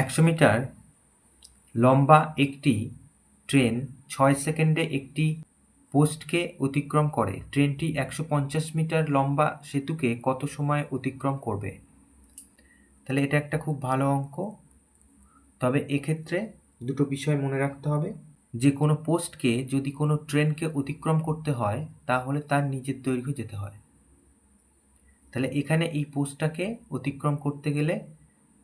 100 metre লম্বা একটি train 6 সেকেন্ডে একটি পোস্টকে অতিক্রম করে। ট্রেনটি 150 মিটার লম্বা সেতুকে কত সময়ে অতিক্রম করবে? তাহলে এটা একটা খুব ভালো অঙ্ক। তবে এক্ষেত্রে দুটো বিষয় মনে রাখতে হবে। যে কোনো পোস্টকে যদি কোনো ট্রেনকে অতিক্রম করতে হয় তাহলে তার নিজের দৈর্ঘ্য যেতে হয়। তাহলে এখানে এই পোস্টটাকে অতিক্রম করতে গেলে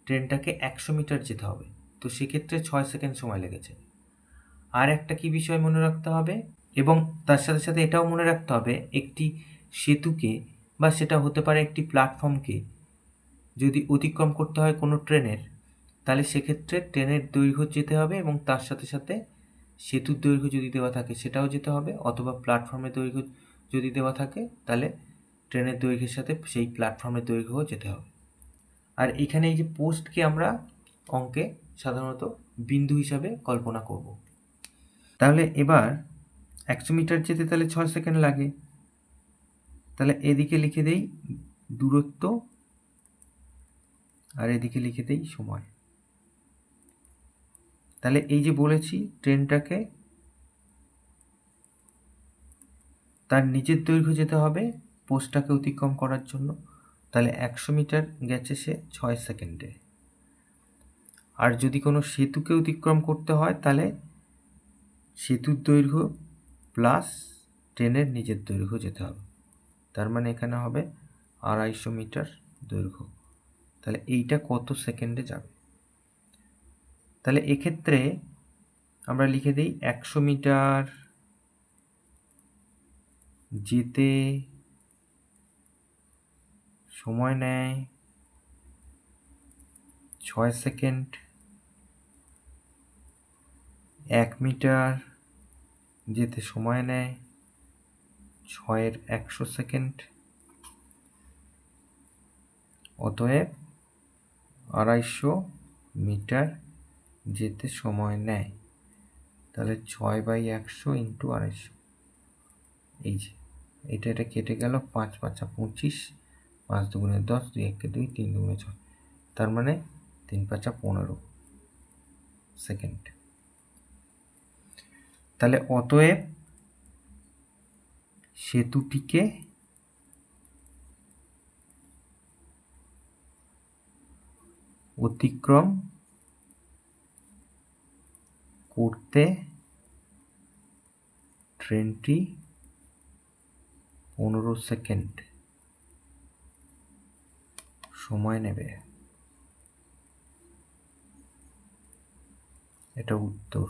ট্রেনটাকে 100 মিটার যেতে হবে, তো সেক্ষেত্রে 6 সেকেন্ড সময় লেগেছে। আর একটা কি বিষয় মনে রাখতে হবে, এবং তার সাথে সাথে এটাও মনে রাখতে হবে, একটি সেতুকে বা সেটা হতে পারে একটি প্ল্যাটফর্মকে যদি অতিক্রম করতে হয় কোনো ট্রেনের, তাহলে সেক্ষেত্রে ট্রেনের দৈর্ঘ্য যেতে হবে এবং তার সাথে সাথে সেতুর দৈর্ঘ্য যদি দেওয়া থাকে সেটাও যেতে হবে, অথবা প্ল্যাটফর্মের দৈর্ঘ্য যদি দেওয়া থাকে তাহলে ট্রেনের দৈর্ঘ্যের সাথে সেই প্ল্যাটফর্মের দৈর্ঘ্যও যেতে হবে। আর এখানে এই যে পোস্টকে আমরা অঙ্কে সাধারণত বিন্দু হিসাবে কল্পনা করব। তাহলে এবার 100 মিটার যেতে তাহলে 6 সেকেন্ড লাগে। তাহলে এদিকে লিখে দেই দূরত্ব আর এদিকে লিখে দেই সময়। তাহলে এই যে বলেছি ট্রেনটাকে তার নিজের দৈর্ঘ্য যেতে হবে পোস্টটাকে অতিক্রম করার জন্য, তাহলে 100 মিটার গেছে সে 6 সেকেন্ডে। আর যদি কোনো সেতুকে অতিক্রম করতে হয় তাহলে সেতুর দৈর্ঘ্য প্লাস ট্রেনের নিজের দৈর্ঘ্য যেতে হবে, তার মানে এখানে হবে 250 মিটার দৈর্ঘ্য। তাহলে এইটা কত সেকেন্ডে যাবে? তাহলে এক্ষেত্রে আমরা লিখে দিই 100 মিটার যেতে সময় নেয় 6 সেকেন্ড, 1 মিটার যেতে সময় নেয় 6-এর 100 সেকেন্ড, অতএব 250 মিটার যেতে সময় নেয়। তাহলে 6/100 ইন্টু 250, এই যে এটা কেটে গেল, 5 5 25, 5 2 10, 2 1 2, 3 2 6, তার মানে 3 5 15 সেকেন্ড। তাহলে অতএব সেতুটিকে অতিক্রম করতে ট্রেনটি 15 সেকেন্ড সময় নেবে। এটা উত্তর।